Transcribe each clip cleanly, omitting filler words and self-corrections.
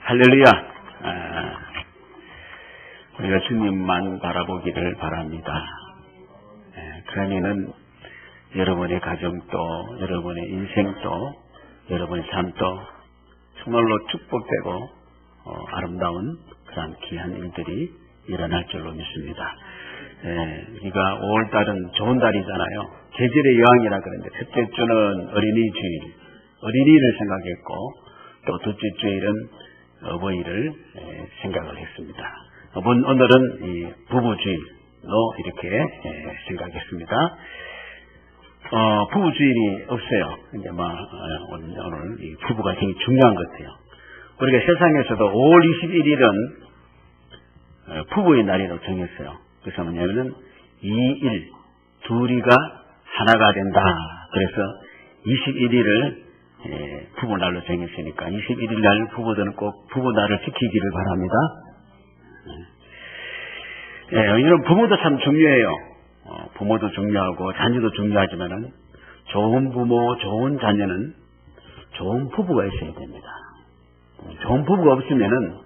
할렐루야. 우리가 주님만 바라보기를 바랍니다. 그러면은 여러분의 가정도, 여러분의 인생도, 여러분의 삶도 정말로 축복되고 아름다운 그런 귀한 일들이 일어날 줄로 믿습니다. 우리가 5월달은 좋은 달이잖아요. 계절의 여왕이라 그러는데 첫째 주는 어린이 주일, 어린이를 생각했고 또 둘째 주일은 어버이를 생각을 했습니다. 오늘은 이 부부주일로 이렇게 생각했습니다. 부부주일이 없어요. 이제 오늘 이 부부가 굉장히 중요한 것 같아요. 우리가 세상에서도 5월 21일은 부부의 날이라고 정했어요. 그래서 뭐냐면은 2일, 둘이가 하나가 된다. 그래서 21일을 부부날로 정했으니까 21일 날 부부들은 꼭 부부날을 지키기를 바랍니다. 이런 부모도 참 중요해요. 부모도 중요하고 자녀도 중요하지만은 좋은 부모, 좋은 자녀는 좋은 부부가 있어야 됩니다. 좋은 부부가 없으면은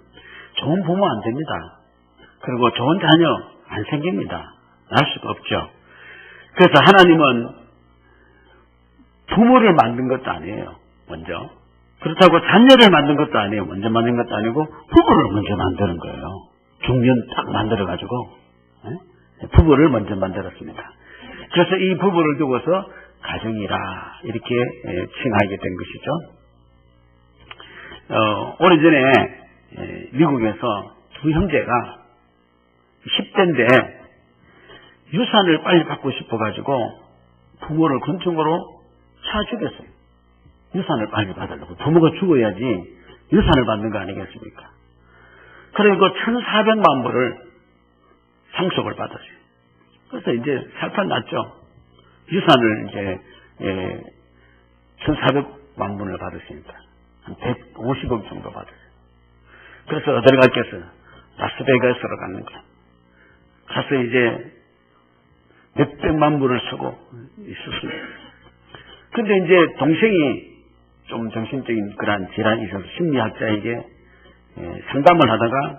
좋은 부모 안 됩니다. 그리고 좋은 자녀 안 생깁니다. 날 수가 없죠. 그래서 하나님은 부모를 만든 것도 아니에요. 먼저. 그렇다고 자녀를 만든 것도 아니에요. 먼저 만든 것도 아니고 부부를 먼저 만드는 거예요. 중년 딱 만들어가지고 부부를 먼저 만들었습니다. 그래서 이 부부를 두고서 가정이라 이렇게 칭하게 된 것이죠. 오래전에 미국에서 두 형제가 10대인데 유산을 빨리 받고 싶어가지고 부모를 근총으로 차 죽였어요. 유산을 빨리 받으려고. 부모가 죽어야지 유산을 받는 거 아니겠습니까? 그리고 1,400만 불을 상속을 받았어요. 그래서 이제 살판 났죠. 유산을 이제 1,400만 불을 받았으니까 한 150억 정도 받았어요. 그래서 어디를 갔겠어요? 라스베가스로 갔는 거예요. 가서 이제 몇백만 불을 쓰고 있었습니다. 근데 이제 동생이 좀 정신적인 그러한 질환이 있어서 심리학자에게 상담을 하다가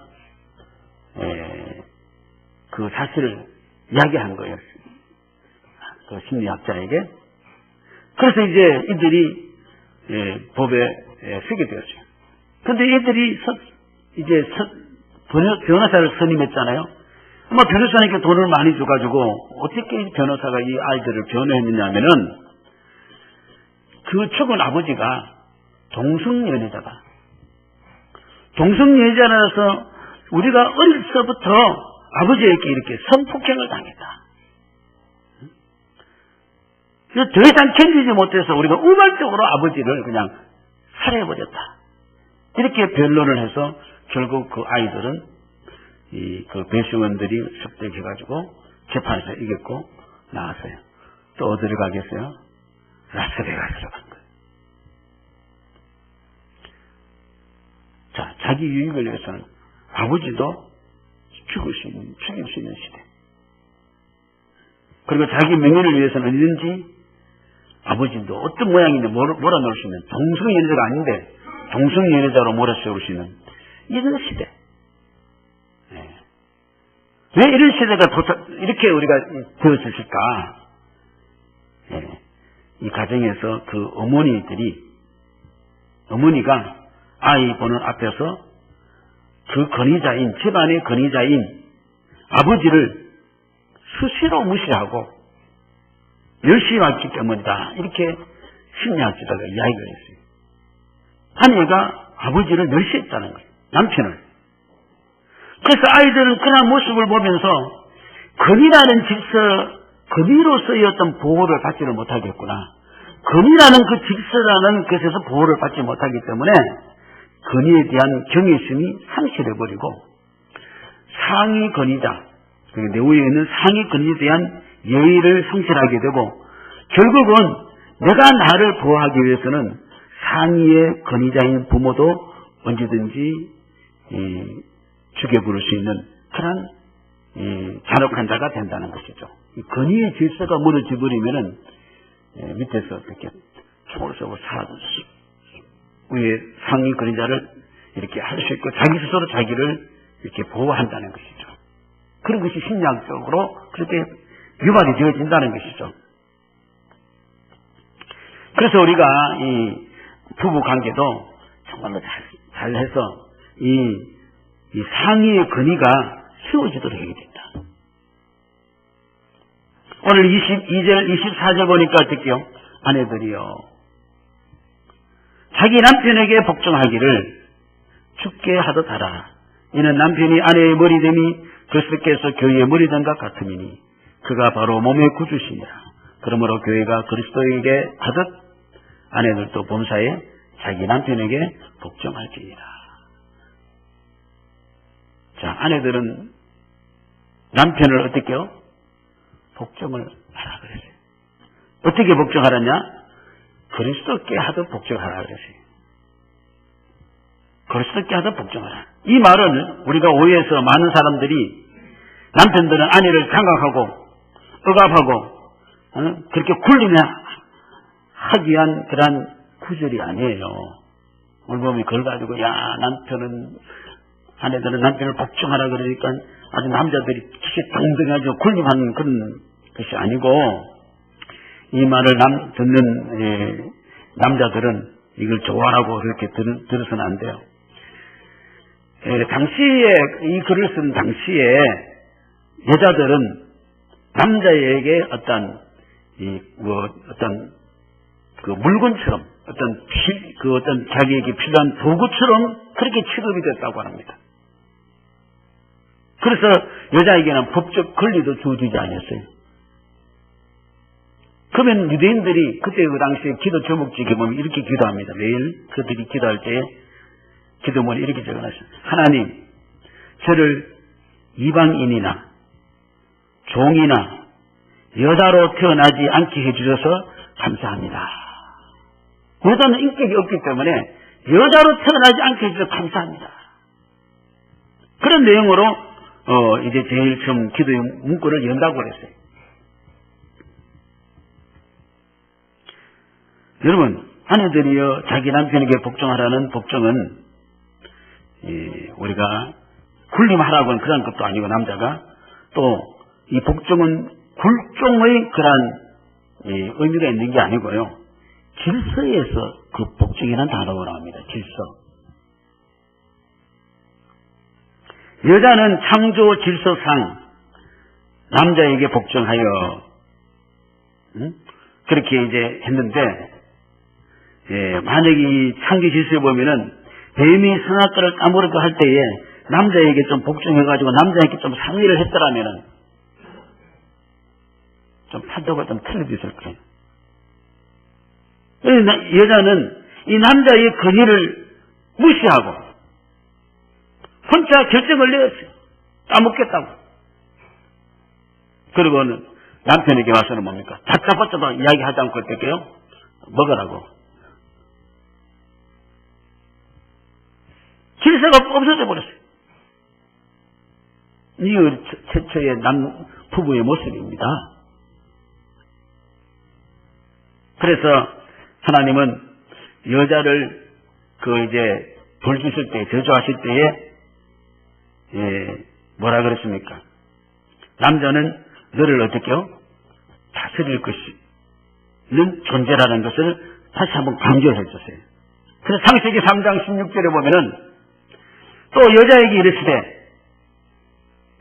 그 사실을 이야기한 거예요. 그 심리학자에게. 그래서 이제 이들이 법에 서게 되었어요. 근데 이들이 이제 변호사를 선임했잖아요. 아마 변호사님께 돈을 많이 줘가지고 어떻게 변호사가 이 아이들을 변호했느냐 하면은 그 죽은 아버지가 동성연애자다. 동성연애자라서 우리가 어릴 때부터 아버지에게 이렇게 성폭행을 당했다. 더 이상 견디지 못해서 우리가 우발적으로 아버지를 그냥 살해해버렸다. 이렇게 변론을 해서 결국 그 아이들은 그 배심원들이 섭득해가지고 재판에서 이겼고 나왔어요. 또 어디를 가겠어요? 라스베가스로 간 거예요. 자, 자기 유익을 위해서는 아버지도 죽일 수 있는 시대. 그리고 자기 명예를 위해서는 어디든지 아버지도 어떤 모양인데 몰아넣을 수 있는 동성연애자가 아닌데 동성연애자로 몰아세울 수 있는 이런 시대. 왜 이런 시대가 이렇게 우리가 되었을까? 이 가정에서 그 어머니가 아이 보는 앞에서 그 권위자인, 집안의 권위자인 아버지를 수시로 무시하고 멸시했기 때문이다. 이렇게 심리학자가 이야기를 했어요. 한 애가 아버지를 멸시했다는 거예요. 남편을. 그래서 아이들은 그런 모습을 보면서 권위라는 질서, 권위로 쓰였던 보호를 받지를 못하겠구나. 권위라는 그 질서라는 것에서 보호를 받지 못하기 때문에 권위에 대한 경외심이 상실해버리고 상위 권위자, 내부에 있는 상위 권위에 대한 예의를 상실하게 되고 결국은 내가 나를 보호하기 위해서는 상위의 권위자인 부모도 언제든지 죽여 부를 수 있는 그런 잔혹한 자가 된다는 것이죠. 이 권위의 질서가 무너져 버리면은 밑에서 이렇게 총을 쏘고 위에 상위 권위자를 이렇게 할 수 있고 자기 스스로 자기를 이렇게 보호한다는 것이죠. 그런 것이 심리학적으로 그렇게 유발이 되어진다는 것이죠. 그래서 우리가 이 부부 관계도 정말로 잘해서 이 상의의 근위가 세워지도록 해야 된다. 오늘 22절, 24절 보니까 어떻게요? 아내들이요. 자기 남편에게 복종하기를 죽게 하듯 하라. 이는 남편이 아내의 머리됨이 그리스도께서 교회의 머리된 것 같음이니 그가 바로 몸의 구주시니라. 그러므로 교회가 그리스도에게 하듯 아내들도 범사에 자기 남편에게 복종할지니라. 자, 아내들은 남편을 어떻게요? 복종을 하라 그랬어요. 어떻게 복종하라냐? 그리스도께 하듯 복종하라 그랬어요. 그리스도께 하듯 복종하라. 이 말은 우리가 오해해서 많은 사람들이 남편들은 아내를 장악하고 억압하고 그렇게 굴리며 하기 위한 그런 구절이 아니에요. 오늘 보면 그걸 가지고 야 아내들은 남편을 복종하라 그러니까 아주 남자들이 기계 동등하죠. 굴림하는 그런 것이 아니고 이 말을 듣는 남자들은 이걸 좋아하고 그렇게 들어서는 안 돼요. 당시에 이 글을 쓴 당시에 여자들은 남자에게 어떤 그 물건처럼 어떤 자기에게 필요한 도구처럼 그렇게 취급이 됐다고 합니다. 그래서 여자에게는 법적 권리도 주어지지 않았어요. 그러면 유대인들이 그때 그 당시에 기도 제목지에 보면 이렇게 기도합니다. 매일 그들이 기도할 때 기도문에 이렇게 적어놨어요. 하나님, 저를 이방인이나 종이나 여자로 태어나지 않게 해주셔서 감사합니다. 여자는 인격이 없기 때문에 여자로 태어나지 않게 해주셔서 감사합니다. 그런 내용으로 이제 제일 처음 기도의 문구를 연다고 그랬어요. 여러분, 아내들이여 자기 남편에게 복종하라는 복종은 우리가 굴림하라고 하는 그런 것도 아니고 남자가 또 이 복종은 굴종의 그런 의미가 있는 게 아니고요. 질서에서 그 복종이라는 단어가 나옵니다. 질서. 여자는 창조 질서상 남자에게 복종하여 그렇게 이제 했는데 만약에 이 창조 질서에 보면은 뱀이 선악과를 까무르게 할 때에 남자에게 좀 복종해가지고 남자에게 좀 상의를 했더라면은 좀 판도가 좀 틀려졌을 거예요. 여자는 이 남자의 권위를 무시하고 혼자 결정을 내었어요. 까먹겠다고. 그리고는 남편에게 와서는 뭡니까? 다짜고짜도 이야기하지 않고 어떻게요? 먹으라고. 질서가 없어져 버렸어요. 이게 최초의 부부의 모습입니다. 그래서 하나님은 여자를 벌 주실 때, 저주하실 때에 뭐라 그랬습니까? 남자는 너를 어떻게요? 다스릴 것이는 존재라는 것을 다시 한번 강조해 줬어요. 그래서 창세기 3장 16절에 보면은 또 여자에게 이르시되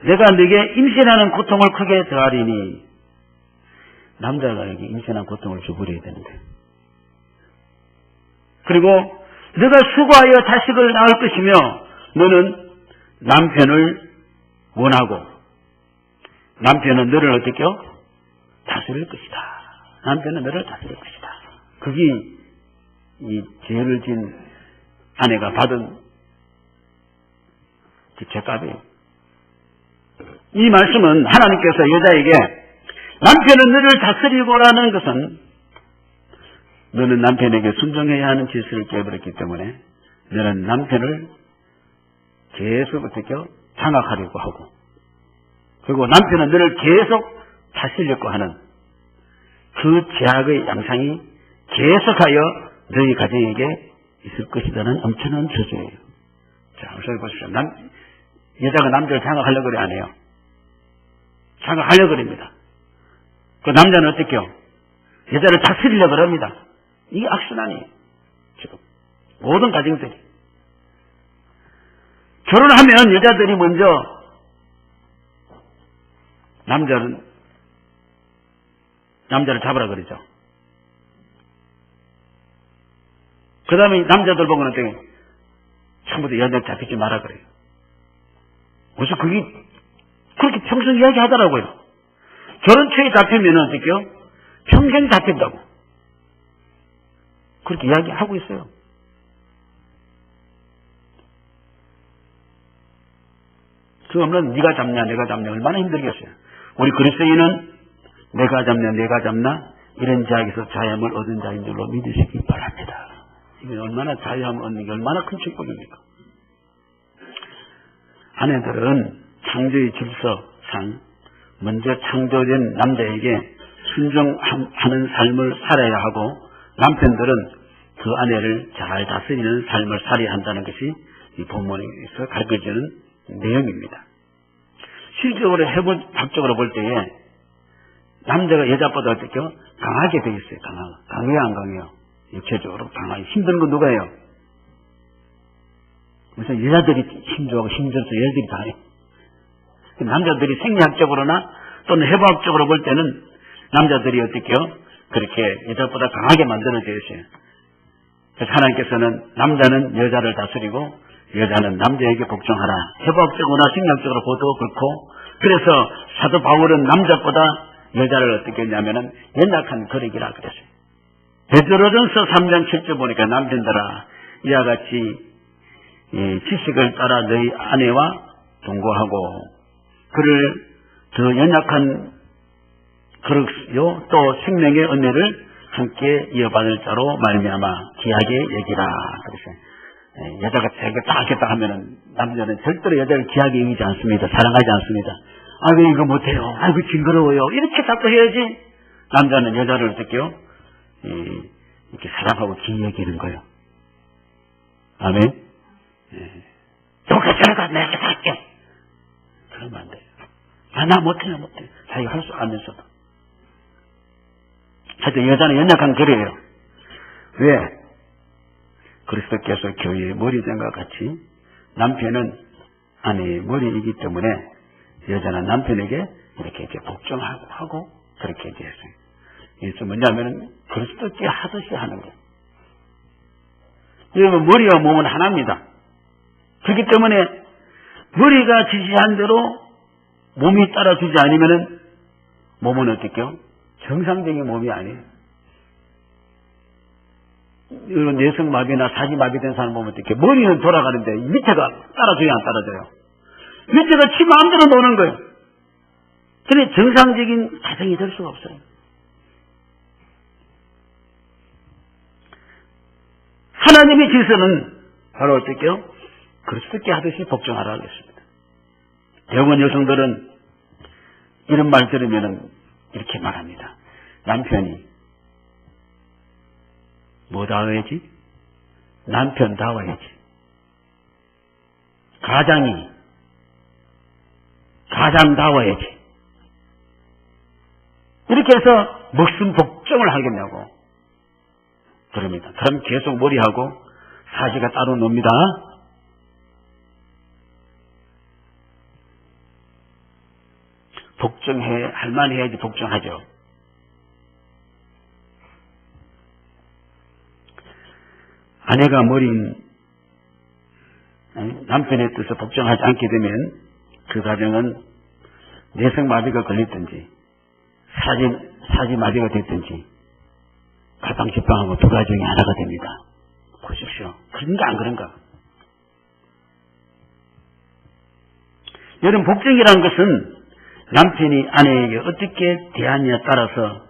내가 네게 임신하는 고통을 크게 더하리니 남자가 여기 임신한 고통을 줘버려야 되는데 그리고 네가 수고하여 자식을 낳을 것이며 너는 남편을 원하고 남편은 너를 어떻게요? 다스릴 것이다. 남편은 너를 다스릴 것이다. 그게 이 죄를 진 아내가 받은 그 죄값이에요. 이 말씀은 하나님께서 여자에게 남편은 너를 다스리고라는 것은 너는 남편에게 순종해야 하는 질서를 깨버렸기 때문에 너는 남편을 계속 어떻게요? 장악하려고 하고 그리고 남편은 너를 계속 다스리려고 하는 그 죄악의 양상이 계속하여 너희 가정에게 있을 것이라는 엄청난 저주예요. 자, 우선 보십시오. 여자가 남자를 장악하려고 그래, 안 해요. 장악하려고 그럽니다. 그 남자는 어떻게요? 여자를 다스리려고 그럽니다. 이게 악순환이에요. 지금. 모든 가정들이. 결혼하면 여자들이 먼저 남자를 잡으라 그러죠. 그 다음에 남자들 보고는 어떻게 처음부터 여자 잡히지 마라 그래요. 그래서 그게 그렇게 평생 이야기 하더라고요. 결혼 초에 잡히면 어떻게요? 평생 잡힌다고. 그렇게 이야기하고 있어요. 그러면 네가 잡냐 내가 잡냐 얼마나 힘들겠어요. 우리 그리스도인은 내가 잡냐 내가 잡나 이런 자에게서 자유함을 얻은 자인 줄로 믿으시기 바랍니다. 이게 얼마나 자유함을 얻는 게 얼마나 큰 축복입니까? 아내들은 창조의 질서상 먼저 창조된 남자에게 순종하는 삶을 살아야 하고 남편들은 그 아내를 잘 다스리는 삶을 살아야 한다는 것이 이 본문에서 가르쳐주는 내용입니다. 실질적으로 해본학적으로 볼 때에 남자가 여자보다 어떻게 강하게 되어 있어요. 강해요 안 강해요? 육체적으로 강하게 힘든 건 누가예요? 무슨 여자들이 힘들고 힘들어서 여자들이 다 해요. 남자들이 생리학적으로나 또는 해부학적으로 볼 때는 남자들이 어떻게요? 그렇게 여자보다 강하게 만들어져 있어요. 그래서 하나님께서는 남자는 여자를 다스리고 여자는 남자에게 복종하라. 해부학적으로나 생리학적으로 보도 그렇고 그래서 사도 바울은 남자보다 여자를 어떻게 했냐면은 연약한 거리기라 그랬어요. 베드로전서 3장 7절 보니까 남편들아 이와 같이 지식을 따라 너희 아내와 동거하고 그를 더 연약한 그릇요 또 생명의 은혜를 함께 이어받을 자로 말미암아 귀하게 여기라 그랬어요. 여자가 자기가 다 하겠다 하면은 남자는 절대로 여자를 귀하게 여기지 않습니다. 사랑하지 않습니다. 아, 왜 이거 못해요? 아이고 징그러워요. 이렇게 자꾸 해야지. 남자는 여자를 어떻게요? 이렇게 사랑하고 귀히 여기는 거예요. 아멘. 너가 저러가 내가 할게. 그러면 안 돼요. 아, 나 못해요. 자기가 할 수 않으면서도. 하여튼 여자는 연약한 거래예요. 왜? 그리스도께서 교회의 머리된과 같이 남편은 아내의 머리이기 때문에 여자는 남편에게 이렇게 복종하고 그렇게 되었어요. 이것은 뭐냐면 그리스도께 하듯이 하는 거예요. 여러분 머리와 몸은 하나입니다. 그렇기 때문에 머리가 지시한 대로 몸이 따라주지 않으면 몸은 어떻게요? 정상적인 몸이 아니에요. 이런 뇌성마비나 사지마비된 사람 보면 어떻게 머리는 돌아가는데 밑에가 따라줘야 안 따라줘요. 밑에가 지 마음대로 노는 거예요. 그래 정상적인 가정이 될 수가 없어요. 하나님의 질서는 바로 어떻게요? 그리스도께 하듯이 복종하라 하겠습니다. 대부분 여성들은 이런 말 들으면 이렇게 말합니다. 남편이 뭐다워야지? 남편다워야지. 가장다워야지. 이렇게 해서 무슨 복종을 하겠냐고 그럽니다. 그럼 계속 머리하고 사지가 따로 놉니다. 할 만 해야지 복종하죠. 아내가 머리인 남편의 뜻을 복종하지 않게 되면 그 가정은 뇌성마비가 걸리든지 사지마비가 됐든지 갈팡질팡하고 두 가정이 하나가 됩니다. 보십시오. 그런가 안 그런가? 여러분 복종이라는 것은 남편이 아내에게 어떻게 대하느냐에 따라서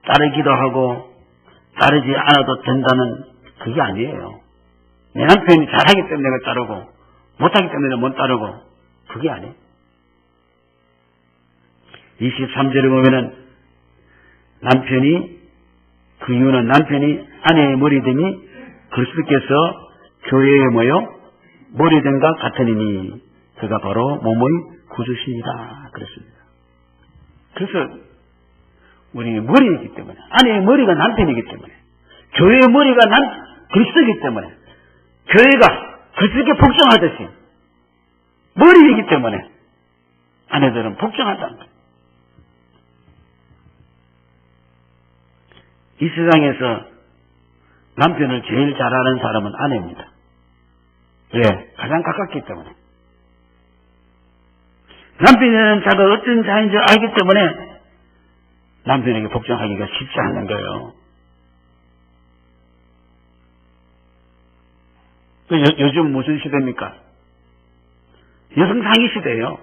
따르기도 하고 따르지 않아도 된다는 그게 아니에요. 내 남편이 잘하기 때문에 내가 따르고 못하기 때문에 못 따르고 그게 아니에요. 23절에 보면은 그 이유는 남편이 아내의 머리됨이 그리스도께서 교회의 머리 된 것 같으니 그가 바로 몸의 구주시니라 그랬습니다. 그래서 우리 머리이기 때문에, 아내의 머리가 남편이기 때문에, 교회의 머리가 그리스도이기 때문에, 교회가 그리스도께 복종하듯이 머리이기 때문에 아내들은 복종한다는 거예요. 이 세상에서 남편을 제일 잘 아는 사람은 아내입니다. 왜? 가장 가깝기 때문에. 남편이라는 자가 어떤 자인 줄 알기 때문에 남편에게 복종하기가 쉽지 않는 거예요. 요즘 무슨 시대입니까? 여성 상위 시대예요.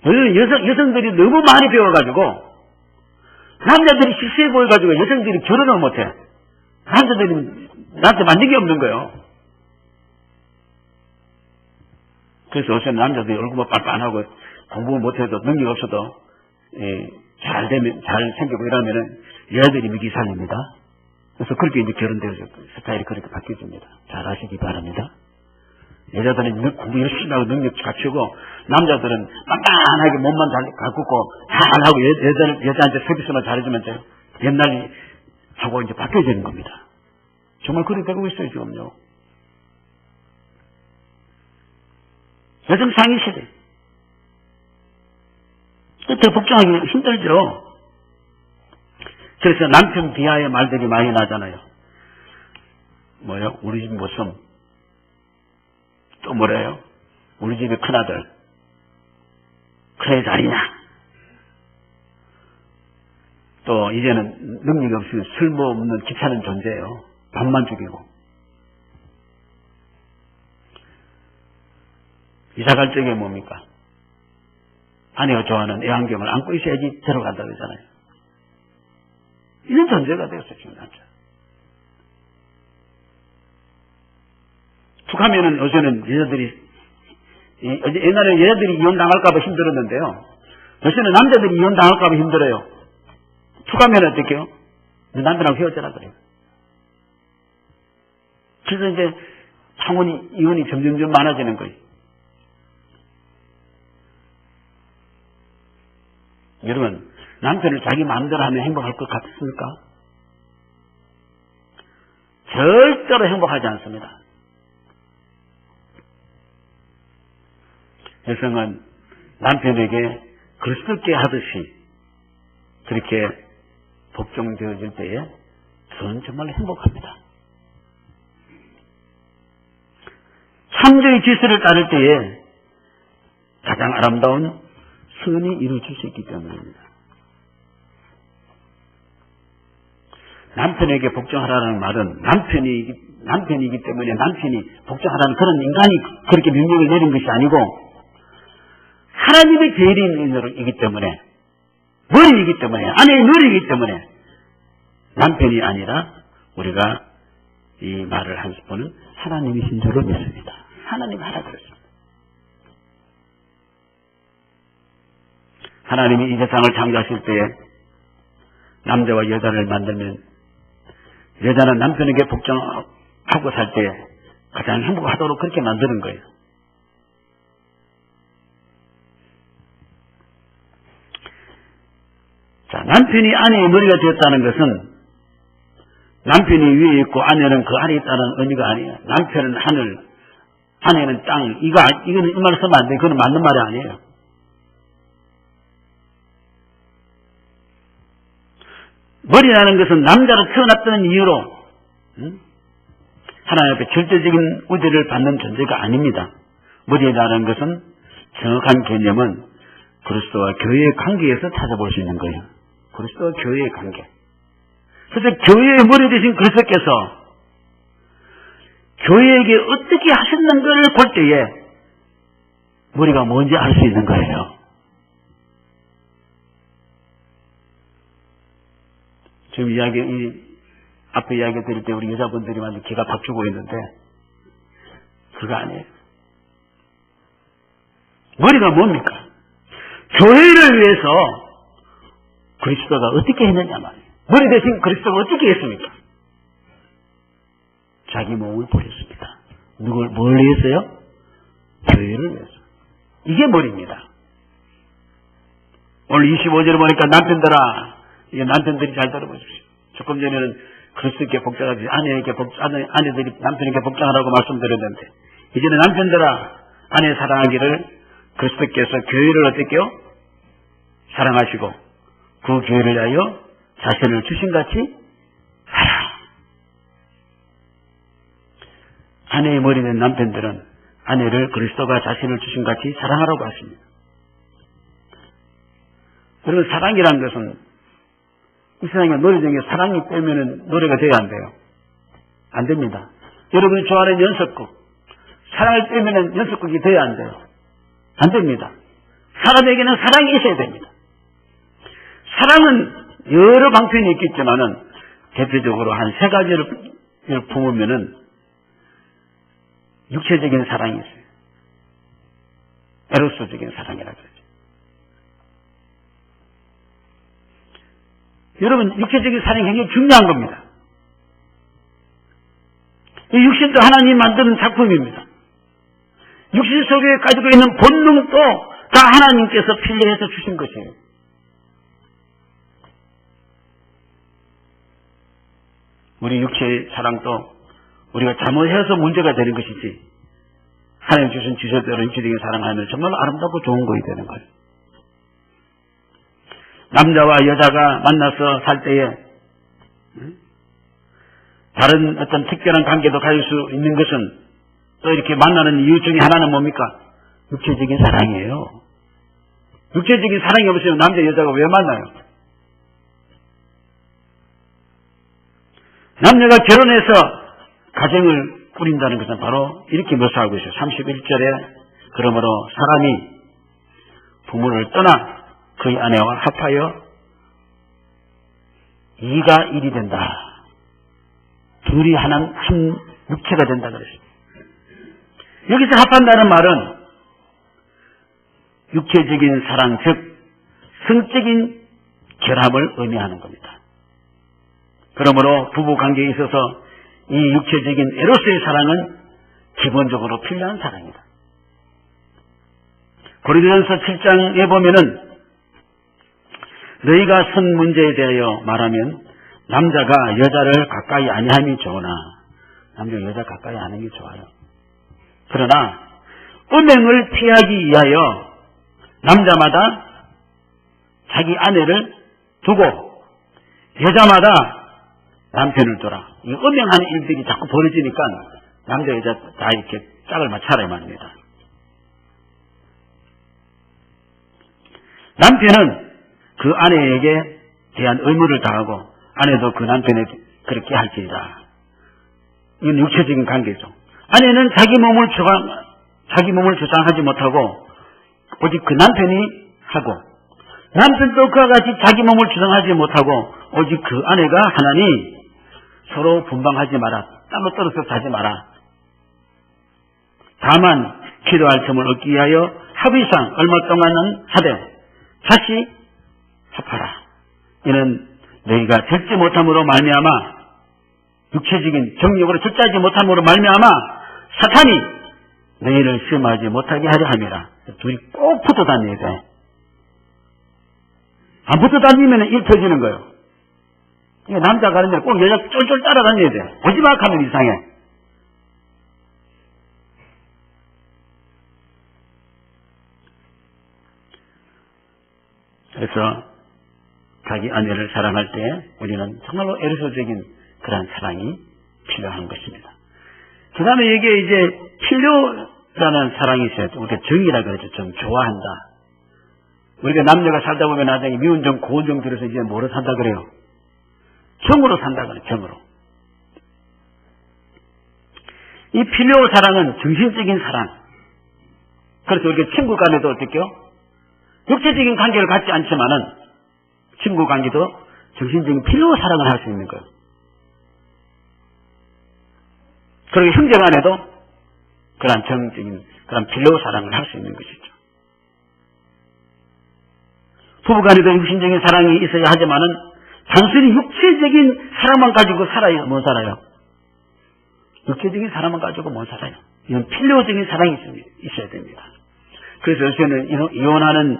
요즘 여성들이 너무 많이 배워가지고 남자들이 시시해 보여가지고 여성들이 결혼을 못해. 남자들이 나한테 맞는 게 없는 거예요. 그래서 요새 남자들이 얼굴만 빤빤하고 공부 못해도 능력 없어도 잘 생기고 이러면은 여자들이 미기 살립니다. 그래서 그렇게 이제 결혼되어서 스타일이 그렇게 바뀌어집니다. 잘 아시기 바랍니다. 여자들은 공부 열심히 하고 능력 갖추고 남자들은 빤빤하게 몸만 잘 가꾸고 잘하고 여자한테 서비스만 잘해주면 돼요. 옛날이 하고 이제 바뀌어지는 겁니다. 정말 그렇게 되고 있어요, 지금요. 여성 상위 시대. 더 복종하기 힘들죠. 그래서 남편 비하의 말들이 많이 나잖아요. 우리 집 모습. 또 뭐래요? 우리 집의 큰아들. 그래 잘이냐? 또 이제는 능력이 없으면 쓸모없는 귀찮은 존재예요. 밥만 죽이고. 이사 갈 적에 뭡니까? 아내가 좋아하는 애완견을 안고 있어야지 들어간다고 그러잖아요. 이런 존재가 되었어요, 지금 남자. 툭 하면은 요새는 옛날에 여자들이 이혼당할까봐 힘들었는데요. 요새는 남자들이 이혼당할까봐 힘들어요. 툭 하면 어떡해요? 남편하고 헤어져라 그래요. 그래서 이제 이혼이 점점 많아지는 거예요. 여러분, 남편을 자기 마음대로 하면 행복할 것 같습니까? 절대로 행복하지 않습니다. 여성은 남편에게 그리스도께 하듯이 그렇게 복종되어질 때에 저는 정말 행복합니다. 창조의 질서를 따를 때에 가장 아름다운 선이 이루어질 수 있기 때문입니다. 남편에게 복종하라는 말은 남편이기 때문에 남편이 복종하라는 그런 인간이 그렇게 명령을 내린 것이 아니고 하나님의 대리인이기 때문에 머리이기 때문에 아내의 머리이기 때문에 남편이 아니라 우리가 이 말을 한 분은 하나님이신 줄로 믿습니다. 하나님 하라 그랬습니다. 하나님이 이 세상을 창조하실 때에 남자와 여자를 만들면 여자는 남편에게 복종하고 살 때 가장 행복하도록 그렇게 만드는 거예요. 자, 남편이 아내의 머리가 되었다는 것은 남편이 위에 있고 아내는 그 아래에 있다는 의미가 아니에요. 남편은 하늘, 아내는 땅. 이거는 이 말을 쓰면 안 돼. 그건 맞는 말이 아니에요. 머리라는 것은 남자로 태어났다는 이유로 하나님 앞에 절대적인 우대를 받는 존재가 아닙니다. 머리라는 것은 정확한 개념은 그리스도와 교회의 관계에서 찾아볼 수 있는 거예요. 그리스도와 교회의 관계. 그래서 교회의 머리 되신 그리스도께서 교회에게 어떻게 하셨는가를 볼 때에 머리가 뭔지 알 수 있는 거예요. 지금 앞에 이야기 드릴 때 우리 여자분들이 완전 기가 박히고 있는데, 그거 아니에요. 머리가 뭡니까? 교회를 위해서 그리스도가 어떻게 했느냐 말이에요. 머리 대신 그리스도가 어떻게 했습니까? 자기 몸을 버렸습니다. 뭘 위해서요? 교회를 위해서. 이게 머리입니다. 오늘 25절에 보니까 남편들아, 이게 남편들이 잘 들어보십시오. 조금 전에는 그리스도께 복종하지, 아내들이 남편에게 복종하라고 말씀드렸는데, 이제는 남편들아, 아내 사랑하기를 그리스도께서 교회를 어떻게요? 사랑하시고, 그 교회를 위하여 자신을 주신같이 사랑. 아내의 머리는 남편들은 아내를 그리스도가 자신을 주신같이 사랑하라고 하십니다. 여러분, 사랑이라는 것은 이 세상에 노래 중에 사랑이 빼면은 노래가 돼야 안 돼요. 안 됩니다. 여러분이 좋아하는 연습곡, 사랑을 빼면은 연습곡이 돼야 안 돼요. 안 됩니다. 사람에게는 사랑이 있어야 됩니다. 사랑은 여러 방편이 있겠지만은 대표적으로 한 세 가지를 품으면은 육체적인 사랑이 있어요. 에로스적인 사랑이라고 그러죠. 여러분, 육체적인 사랑이 굉장히 중요한 겁니다. 이 육신도 하나님이 만드는 작품입니다. 육신 속에 가지고 있는 본능도 다 하나님께서 필요해서 주신 것이에요. 우리 육체의 사랑도 우리가 잘못해서 문제가 되는 것이지, 하나님 주신 주제대로 육체적인 사랑하면 정말 아름답고 좋은 것이 되는 거예요. 남자와 여자가 만나서 살 때에 다른 어떤 특별한 관계도 가질 수 있는 것은 또 이렇게 만나는 이유 중에 하나는 뭡니까? 육체적인 사랑이에요. 육체적인 사랑이 없으면 남자 여자가 왜 만나요? 남녀가 결혼해서 가정을 꾸린다는 것은 바로 이렇게 묘사하고 있어요. 31절에 그러므로 사람이 부모를 떠나 그의 아내와 합하여 이가 일이 된다. 둘이 한 육체가 된다 그랬습니다. 여기서 합한다는 말은 육체적인 사랑, 즉 성적인 결합을 의미하는 겁니다. 그러므로 부부 관계에 있어서 이 육체적인 에로스의 사랑은 기본적으로 필요한 사랑이다. 고린도전서 7장에 보면은 너희가 선 문제에 대하여 말하면 남자가 여자를 가까이 아니함이 좋으나, 남자 여자 가까이 안 하는 게 좋아요. 그러나 음행을 피하기 위하여 남자마다 자기 아내를 두고 여자마다 남편을 둬라. 이 음행하는 일들이 자꾸 벌어지니까 남자 여자 다 이렇게 짝을 맞춰라 이 말입니다. 남편은 그 아내에게 대한 의무를 다하고 아내도 그 남편에 그렇게 할지니라. 이건 육체적인 관계죠. 아내는 자기 몸을 주장하지 못하고 오직 그 남편이 하고, 남편도 그와 같이 자기 몸을 주장하지 못하고 오직 그 아내가 하나니 서로 분방하지 마라. 따로 떨어져 자지 마라. 다만 기도할 틈을 얻기 위하여 합의상 얼마 동안은 하되 다시 합하라. 이는 너희가 듣지 못함으로 말미암아, 육체적인 정욕으로 절제하지 못함으로 말미암아 사탄이 너희를 시험하지 못하게 하려 함이라. 둘이 꼭 붙어 다녀야 돼. 안 붙어 다니면 일 터지는 거예요. 남자가 가는데 꼭 여자 쫄쫄 따라다녀야 돼. 오지막 하면 이상해. 그래서 자기 아내를 사랑할 때 우리는 정말로 에로스적인 그런 사랑이 필요한 것입니다. 그 다음에 이게 이제 필요라는 사랑이 있어요. 우리가 정이라 그러죠. 좀 좋아한다. 우리가 남녀가 살다 보면 나중에 미운 정, 고운 정 들어서 이제 뭐로 산다 그래요? 정으로 산다 그래요. 정으로. 이 필요 사랑은 정신적인 사랑. 그래서 우리가 친구 간에도 어떻게요? 육체적인 관계를 갖지 않지만은 친구 관계도 정신적인 필요 사랑을 할 수 있는 거예요. 그리고 형제 간에도 그런 정적인 그런 필요 사랑을 할 수 있는 것이죠. 부부 간에도 육신적인 사랑이 있어야 하지만은 단순히 육체적인 사랑만 가지고 살아요? 못 살아요? 육체적인 사랑만 가지고 못 살아요. 이건 필요적인 사랑이 있어야 됩니다. 그래서 요새는 이혼하는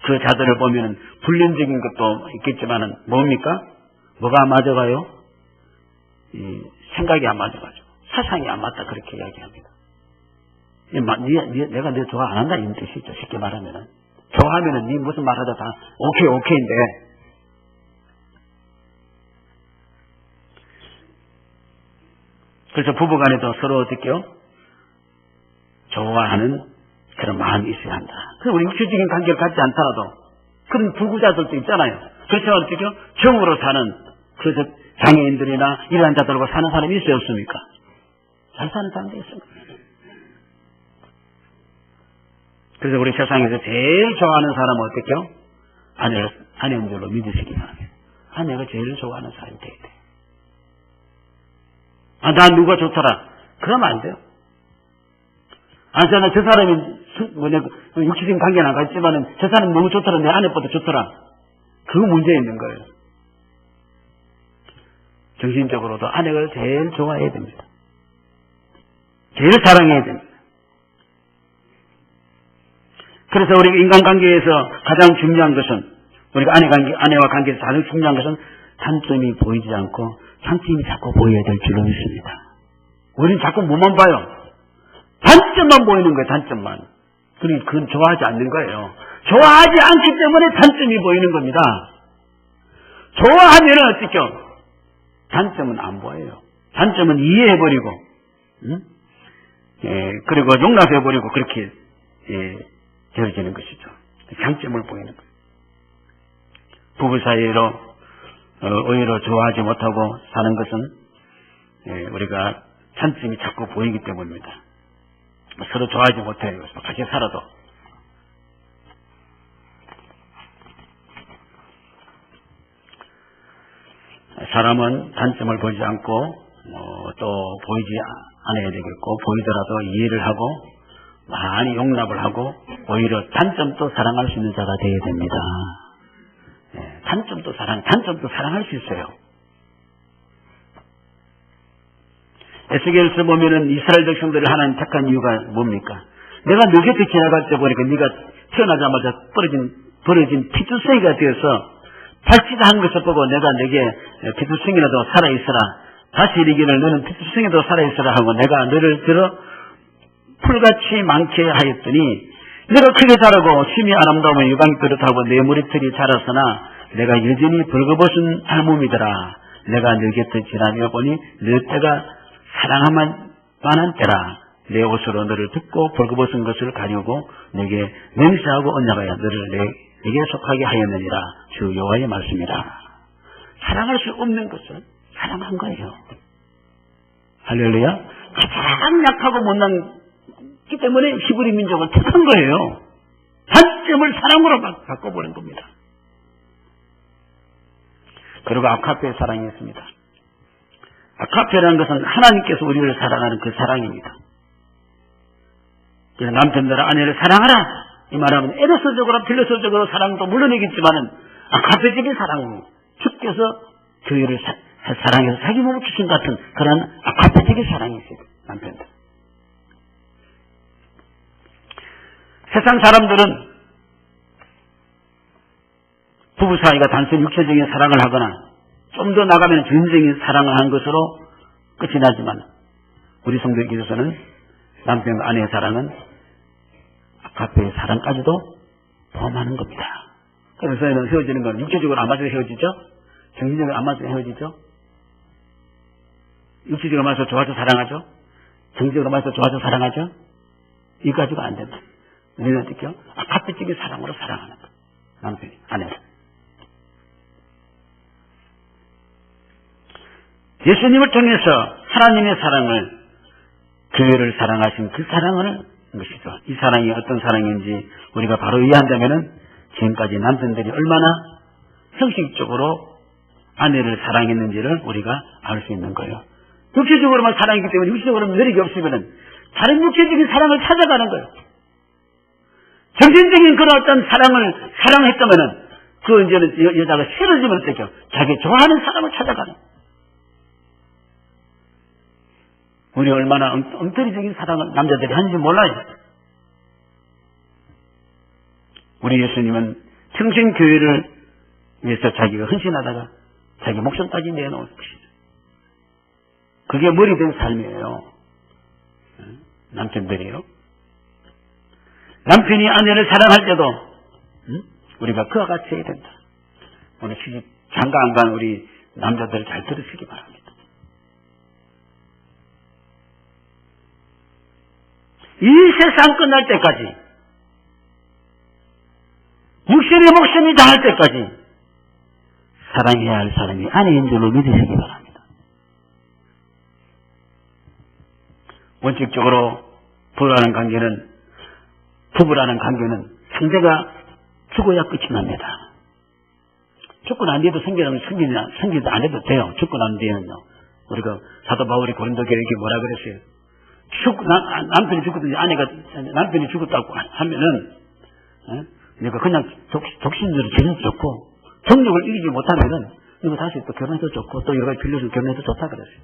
그 자들을 보면은 불륜적인 것도 있겠지만은 뭡니까? 뭐가 안 맞아가요? 생각이 안 맞아가지고 사상이 안 맞다 그렇게 이야기합니다. 내가 너 좋아 안 한다 이런 뜻이죠. 쉽게 말하면은 좋아하면은 네 무슨 말하다 다 오케이인데 그래서 부부간에도 서로 어떻게요? 좋아하는 그런 마음이 있어야 한다. 그럼 우리 육체적인 관계를 갖지 않더라도 그런 불구자들도 있잖아요. 그렇지만 어떻게요? 정으로 사는 그 장애인들이나 이러한 자들과 사는 사람이 있어요 없습니까? 잘 사는 사람도 있습니다. 그래서 우리 세상에서 제일 좋아하는 사람은 어떻게요? 아내인 줄로 믿으시기 바랍니다. 아내가 제일 좋아하는 사람이 돼야 돼요. 나 누가 좋더라. 그러면 안 돼요. 저 사람이 육체적인 관계는 안 갔지만은 저 사람 너무 좋더라. 내 아내보다 좋더라. 그 문제에 있는 거예요. 정신적으로도 아내를 제일 좋아해야 됩니다. 제일 사랑해야 됩니다. 그래서 우리 인간관계에서 가장 중요한 것은 우리가 아내와 관계에서 가장 중요한 것은 단점이 보이지 않고 장점이 자꾸 보여야 될 줄로 믿습니다. 우리는 자꾸 뭐만 봐요? 단점만 보이는 거예요. 단점만. 그러니 그건 좋아하지 않는 거예요. 좋아하지 않기 때문에 단점이 보이는 겁니다. 좋아하면 어떻게요? 단점은 안 보여요. 단점은 이해해버리고 그리고 용납해버리고 그렇게 되어지는 것이죠. 장점을 보이는 거예요. 부부 사이로 오히려 좋아하지 못하고 사는 것은 우리가 단점이 자꾸 보이기 때문입니다. 서로 좋아하지 못해요. 같이 살아도. 사람은 단점을 보지 않고 또 보이지 않아야 되겠고 보이더라도 이해를 하고 많이 용납을 하고 오히려 단점도 사랑할 수 있는 자가 되어야 됩니다. 단점도 사랑할 수 있어요. 에스겔서 보면은 이스라엘 백성들을 하나님 택한 이유가 뭡니까? 내가 너 곁에 지나갈 때 보니까 네가 태어나자마자 벌어진 피투성이가 되어서 발치다 한 것을 보고 내가 내게 피투성이라도 살아있어라. 다시 이르기를 너는 피투성이라도 살아있어라 하고 내가 너를 들어 풀같이 많게 하였더니 내가 크게 자라고 심히 아름다우면 유방이 뚜렷하고 내 머리털이 자랐으나 내가 여전히 벌거벗은 할몸이더라. 내가 너 곁에 지나며 보니 너 때가 사랑할 만한 때라. 내 옷으로 너를 덮고 벌거벗은 것을 가리우고 내게 맹세하고 언약하여 너를 내게 속하게 하였느니라. 주 여호와의 말씀이라. 사랑할 수 없는 것을 사랑한 거예요. 할렐루야. 가장 약하고 못난기 때문에 히브리 민족을 택한 거예요. 단점을 사랑으로 바꿔버린 겁니다. 그리고 아카페의 사랑이 있습니다. 아카페라는 것은 하나님께서 우리를 사랑하는 그 사랑입니다. 그래서 남편들은 아내를 사랑하라 이 말하면 에르서적으로 필로서적으로 사랑도 물론이겠지만은 아카페적인 사랑입니다. 주께서 교회를 사랑해서 자기 몸을 주신 같은 그런 아카페적인 사랑이 있어요. 남편들. 세상 사람들은 부부 사이가 단순히 육체적인 사랑을 하거나 좀 더 나가면 전적인 사랑을 한 것으로 끝이 나지만 우리 성도께서는 남편과 아내의 사랑은 아카페의 사랑까지도 포함하는 겁니다. 그래서 헤어지는 건 육체적으로 안 맞아서 헤어지죠? 정신적으로 안 맞아서 헤어지죠? 육체적으로 맞아서 좋아서 사랑하죠? 정신적으로 맞아서 좋아서 사랑하죠? 이거 가지고 안 된다. 우리는 어떻게요? 아카페적인 사랑으로 사랑하는 것. 남편이, 아내를. 예수님을 통해서 하나님의 사랑을, 교회를 사랑하신 그 사랑을 것이죠. 이 사랑이 어떤 사랑인지 우리가 바로 이해한다면은 지금까지 남편들이 얼마나 형식적으로 아내를 사랑했는지를 우리가 알 수 있는 거예요. 육체적으로만 사랑했기 때문에 육체적으로는 매력이 없으면은 다른 육체적인 사랑을 찾아가는 거예요. 정신적인 그런 어떤 사랑을 사랑했다면은 그 이제는 여자가 싫어지면 어떡해요? 자기 좋아하는 사람을 찾아가는 거예요. 우리 얼마나 엉터리적인 사랑을 남자들이 하는지 몰라요. 우리 예수님은 평생 교회를 위해서 자기가 헌신하다가 자기 목숨까지 내놓은 것이죠. 그게 머리 된 삶이에요. 남편들이요. 남편이 아내를 사랑할 때도 우리가 그와 같이 해야 된다. 오늘 시집 장가 안 간 우리 남자들 잘 들으시기 바랍니다. 이 세상 끝날 때까지, 목숨이 닿을 때까지 사랑해야 할 사람이 아내인 줄로 믿으시기 바랍니다. 원칙적으로 부부라는 관계는 상대가 죽어야 끝이 납니다. 죽고 난 뒤에도 성질도 안 해도 돼요. 죽고 난 뒤에는요. 우리가 사도 바울이 고린도 교회에게 뭐라 그랬어요? 남편이 죽었든지 남편이 죽었다고 하면은, 내가 그냥 독신으로 지내도 좋고, 정력을 이기지 못하면은, 이거 다시 또 결혼해도 좋고, 또 여러 가지 빌려서 결혼해도 좋다 그랬어요.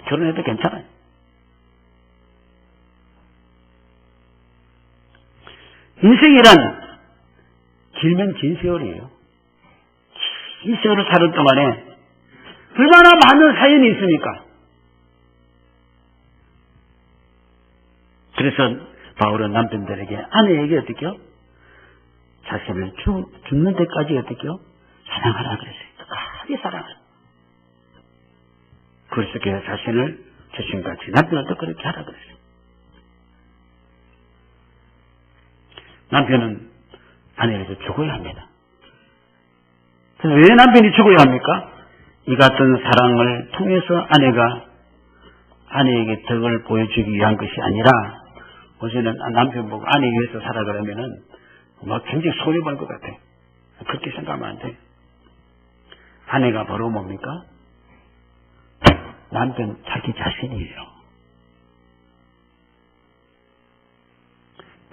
결혼해도 괜찮아요. 인생이란 길면 긴 세월이에요. 이 세월을 사는 동안에 얼마나 많은 사연이 있습니까? 그래서 바울은 남편들에게, 아내에게 어떻게요? 자신을 죽는 데까지 어떻게요? 사랑하라 그랬어요. 끝까지 사랑하라. 그리스도께서 자신을 자신같이 남편도 그렇게 하라 그랬어요. 남편은 아내에게 죽어야 합니다. 왜 남편이 죽어야 합니까? 이 같은 사랑을 통해서 아내에게 덕을 보여주기 위한 것이 아니라, 어제는 남편 보고 아내 위해서 살아 그러면은 막 굉장히 손해볼 것 같아요. 그렇게 생각하면 안 돼요. 아내가 바로 뭡니까? 남편 자기 자신이에요.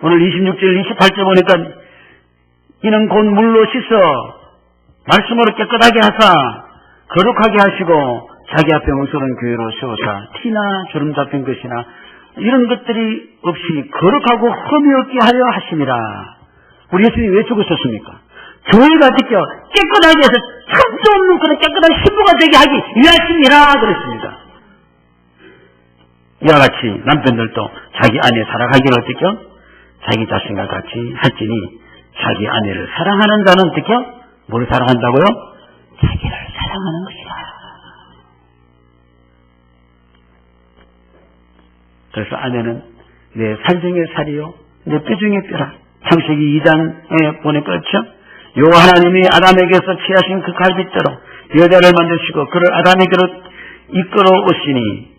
오늘 26절 28절 보니까 이는 곧 물로 씻어 말씀으로 깨끗하게 하사 거룩하게 하시고 자기 앞에 응설한 교회로 세우사 티나 주름 잡힌 것이나 이런 것들이 없이 거룩하고 흠이 없게 하려 하심이라. 우리 예수님이 왜 죽으셨습니까? 교회가 느껴 깨끗하게 해서 참도 없는 그런 깨끗한 신부가 되게 하기 위하심이라 그랬습니다. 이와 같이 남편들도 자기 아내 사랑하기를 어떻게 자기 자신과 같이 할지니 자기 아내를 사랑하는 자는 어떻게 뭘 사랑한다고요? 자기를 사랑하는 것이다. 그래서 아내는 내 살 중에 살이요 내 뼈 중에 뼈라. 창세기 2장에 보니까 그렇죠? 요 하나님이 아담에게서 취하신 그 갈빗대로 여자를 만드시고 그를 아담에게로 이끌어 오시니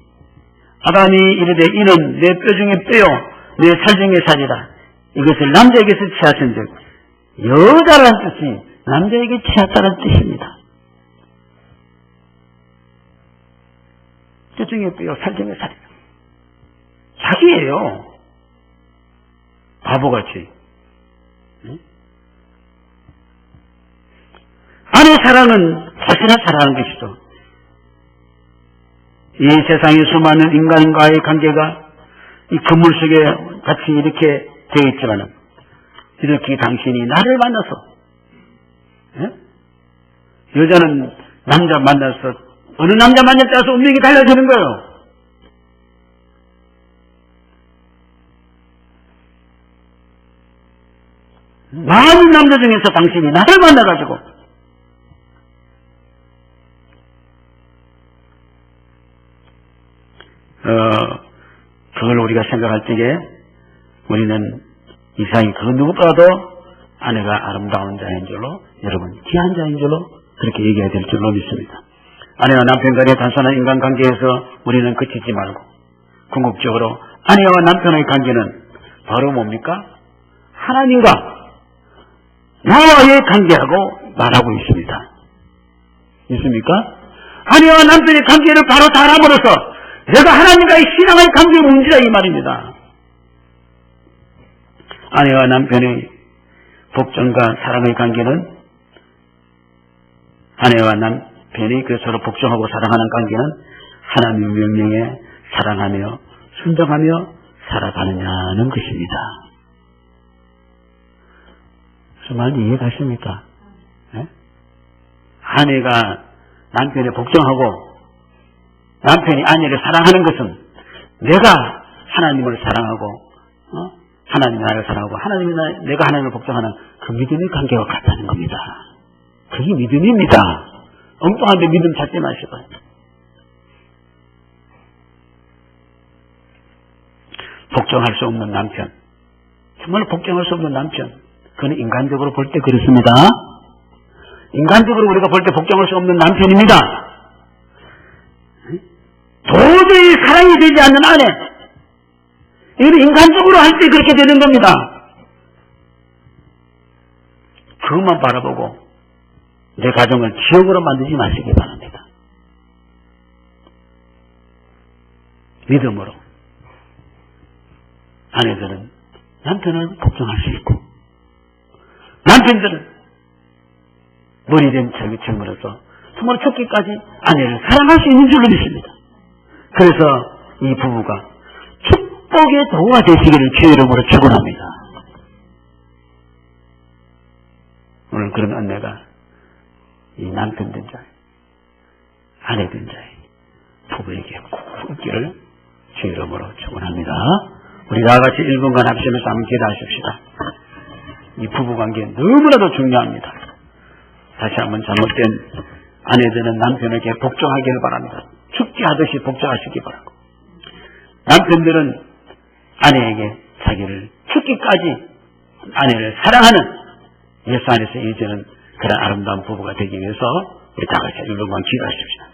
아담이 이르되 이는 내 뼈 중에 뼈요 내 살 중에 살이라. 이것을 남자에게서 취하신 즉 여자라는 뜻이 남자에게 취했다는 뜻입니다. 뼈 중에 뼈요 살 중에 살이라. 자기예요. 바보같이. 아내 사랑은 자신을 사랑하는 것이죠. 이 세상에 수많은 인간과의 관계가 이 그물 속에 같이 이렇게 되어 있지만은 이렇게 당신이 나를 만나서 여자는 남자 만나서 어느 남자 만나에 따라서 운명이 달라지는 거예요. 많은 남자 중에서 당신이 나를 만나가지고 그걸 우리가 생각할 때에 우리는 이상이 그 누구보다도 아내가 아름다운 자인 줄로 여러분 귀한 자인 줄로 그렇게 얘기해야 될 줄로 믿습니다. 아내와 남편 간의 단순한 인간관계에서 우리는 그치지 말고 궁극적으로 아내와 남편의 관계는 바로 뭡니까? 하나님과 나와의 관계라고 말하고 있습니다. 있습니까? 아내와 남편의 관계를 바로 달아버려서 내가 하나님과의 신앙의 관계에 문제다 이 말입니다. 아내와 남편의 복종과 사랑의 관계는 아내와 남편이 그 서로 복종하고 사랑하는 관계는 하나님 명령에 사랑하며 순종하며 살아가느냐는 것입니다. 무슨 말인지 이해가십니까? 네? 아내가 남편에 복종하고 남편이 아내를 사랑하는 것은 내가 하나님을 사랑하고 하나님이 나를 사랑하고 하나님이 내가 하나님을 복종하는 그 믿음의 관계와 같다는 겁니다. 그게 믿음입니다. 엉뚱한데 믿음 찾지 마시고. 복종할 수 없는 남편, 정말로 복종할 수 없는 남편, 그는 인간적으로 볼 때 그렇습니다. 인간적으로 우리가 볼 때 복종할 수 없는 남편입니다. 도저히 사랑이 되지 않는 아내, 이건 인간적으로 할 때 그렇게 되는 겁니다. 그것만 바라보고 내 가정을 지옥으로 만들지 마시기 바랍니다. 믿음으로 아내들은 남편을 복종할 수 있고 남편들은 머리된 책임으로서 정말 죽기까지 아내를 사랑할 수 있는 줄로 믿습니다. 그래서 이 부부가 축복의 도가 되시기를 주의 이름으로 축원합니다. 오늘 그런 은혜가 이 남편 된 자의, 아내 된 자의 부부에게 꼭 있기를 주의 이름으로 축원합니다. 우리 다같이 1분간 합심해서 한번 기도하십시다. 이 부부관계 너무나도 중요합니다. 다시 한번 잘못된 아내들은 남편에게 복종하기를 바랍니다. 죽지 하듯이 복종하시기 바라고, 남편들은 아내에게 자기를 죽기까지 아내를 사랑하는 예수 안에서 이제는 그런 아름다운 부부가 되기 위해서 우리 다같이 1분간 기도하십시다.